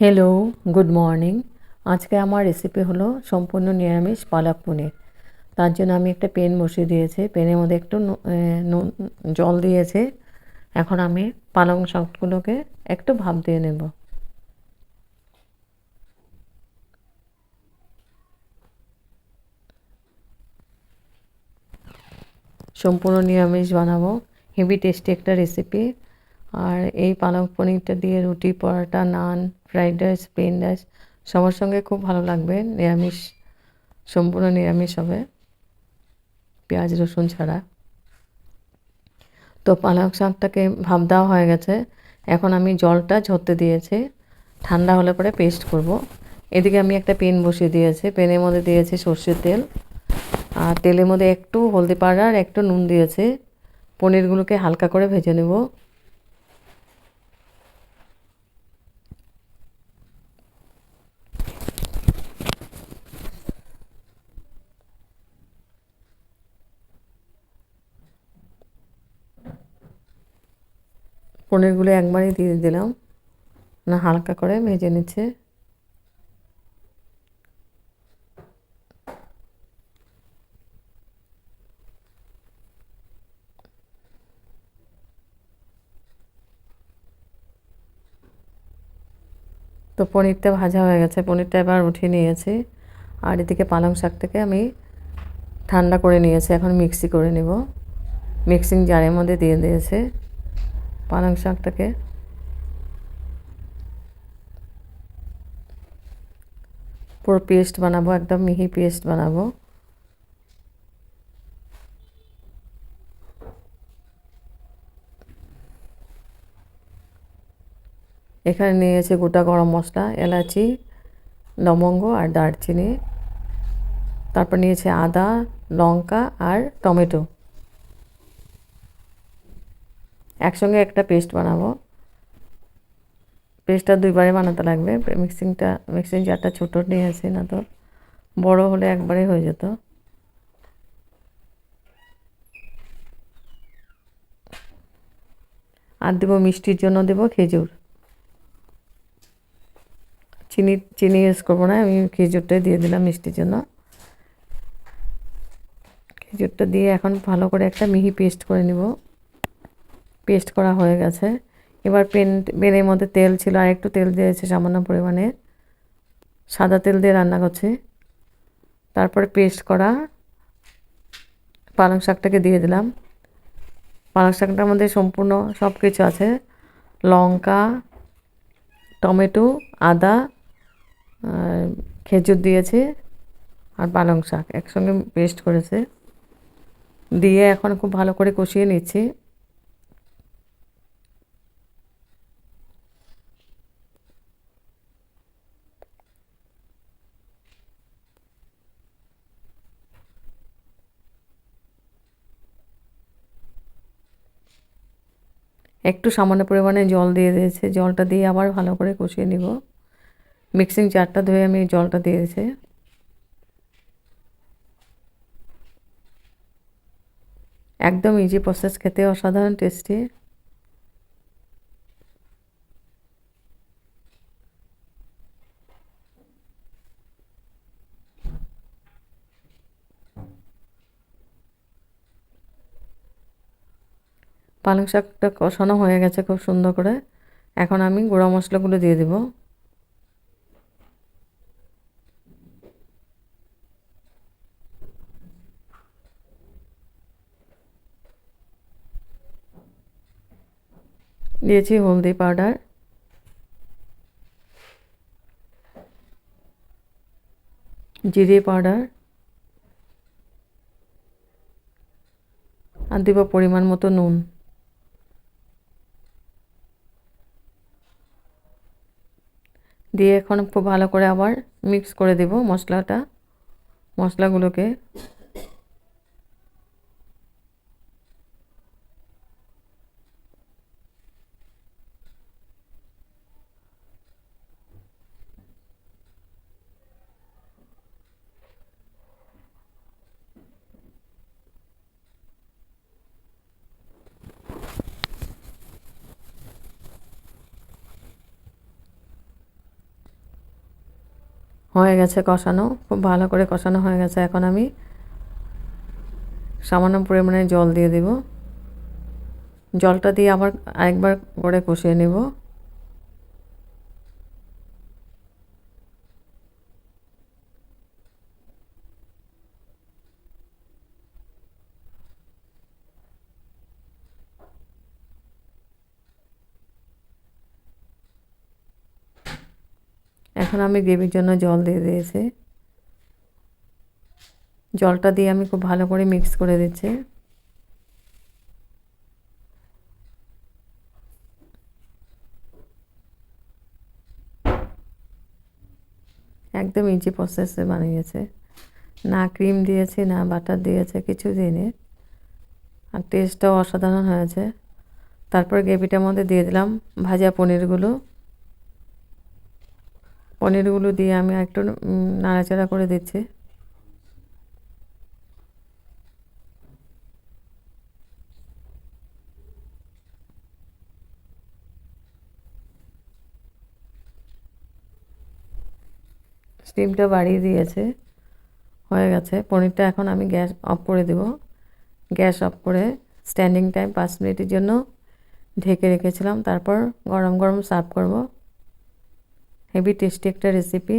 Hello, good morning. আজকে আমার recipe হলো সম্পূর্ণ নিরামিষ পালক পনির। তার জন্য আমি একটা প্যান বসিয়ে দিয়েছি। প্যানের মধ্যে একটু নুন জল দিয়েছি। এখন আমি পালং শাকগুলোকে একটু ভাপ দিয়ে নেব। সম্পূর্ণ নিরামিষ বানাবো, হেভি টেস্টি একটা রেসিপি। আর এই পালক পনিরটা দিয়ে রুটি, পরোটা, নান, ফ্রাইড রাইস, প্লেন রাইস সবার সঙ্গে খুব ভালো লাগবে। নিরামিষ, সম্পূর্ণ নিরামিষ হবে, পেঁয়াজ রসুন ছাড়া। তো পালং শাকটাকে ভাপ দেওয়া হয়ে গেছে। এখন আমি জলটা ঝরতে দিয়েছি, ঠান্ডা হলে পরে পেস্ট করব। এদিকে আমি একটা প্যান বসিয়ে দিয়েছি। প্যানের মধ্যে দিয়েছি সর্ষের তেল, আর তেলের মধ্যে একটু হলদি পাউডার আর একটু নুন দিয়েছি। পনিরগুলোকে হালকা করে ভেজে নেব। পনিরগুলো একবারই দিয়ে দিলাম, না হালকা করে ভেজে নিচ্ছে। তো পনিরটা ভাজা হয়ে গেছে, পনিরটা এবার উঠিয়ে নিয়েছি। আর এদিকে পালং শাকটাকে আমি ঠান্ডা করে নিয়েছি, এখন মিক্সি করে নেব। মিক্সিং জারের মধ্যে দিয়ে দিয়েছে পালং শাকটাকে। পুরো পেস্ট বানাবো, একদম মিহি পেস্ট বানাবো। এখানে নিয়েছে গোটা গরম মশলা, এলাচি, লবঙ্গ আর দারচিনি। তারপর নিয়েছে আদা, লঙ্কা আর টমেটো। একসঙ্গে একটা পেস্ট বানাবো। পেস্টটা দুইবারে বানাতে লাগবে। মিক্সিং জারটা ছোটো নিয়েছি, না তো বড় হলে একবারে হয়ে যেত। আর দেবো মিষ্টির জন্য দেবো খেজুর। চিনি ইউজ করবো না, আমি খেজুরটাই দিয়ে দিলাম মিষ্টির জন্য। খেজুরটা দিয়ে এখন ভালো করে একটা মিহি পেস্ট করে নিব। পেস্ট করা হয়ে গেছে। এবার প্যানের মধ্যে তেল ছিল, আর একটু তেল দিয়েছে সামান্য পরিমাণে। সাদা তেল দিয়ে রান্না করছি। তারপরে পেস্ট করা পালং শাকটাকে দিয়ে দিলাম। পালং শাকটার মধ্যে সম্পূর্ণ সব কিছু আছে, লঙ্কা, টমেটো, আদা, খেজুর দিয়েছে আর পালং শাক একসঙ্গে পেস্ট করেছে। দিয়ে এখন খুব ভালো করে কষিয়ে নিচ্ছি। একটু সামান্য পরিমাণে জল দিয়ে দিয়েছে, জলটা দিয়ে আবার ভালো করে কষিয়ে নিব। মিক্সিং জারটা ধুয়ে আমি জলটা দিয়েছি। একদম ইজি প্রসেস, খেতে অসাধারণ টেস্টি। পালং শাকটা কষানো হয়ে গেছে খুব সুন্দর করে। এখন আমি গুঁড়া মশলাগুলো দিয়ে দেব। দিয়েছি হলদি পাউডার, জিরে পাউডার, আর দেব পরিমাণ মতো নুন। দিয়ে এখন খুব ভালো করে আবার মিক্স করে দেব মশলাগুলোকে। হয়ে গেছে কষানো, খুব ভালো করে কষানো হয়ে গেছে। এখন আমি সামান্য পরিমাণে জল দিয়ে দেব। জলটা দিয়ে আবার আরেকবার করে কষিয়ে নেব। এখন আমি গ্রেভির জন্য জল দিয়ে দিয়েছি। জলটা দিয়ে আমি খুব ভালো করে মিক্স করে দিচ্ছি। একদম ইজি প্রসেসে বানিয়েছে, না ক্রিম দিয়েছি না বাটার দিয়েছে, কিছু দিইনি, আর টেস্টটাও অসাধারণ হয়েছে। তারপর গ্রেভিটার মধ্যে দিয়ে দিলাম ভাজা পনিরগুলো। পনিরগুলো দিয়ে আমি একটু নাড়াচাড়া করে দিচ্ছি। স্টিমটা বাড়িয়ে দিয়েছে, হয়ে গেছে পনিরটা। এখন আমি গ্যাস অফ করে দেব। গ্যাস অফ করে স্ট্যান্ডিং টাইম 5 মিনিটের জন্য ঢেকে রেখেছিলাম। তারপর গরম গরম সার্ভ করব। হেভি টেস্টি একটা রেসিপি।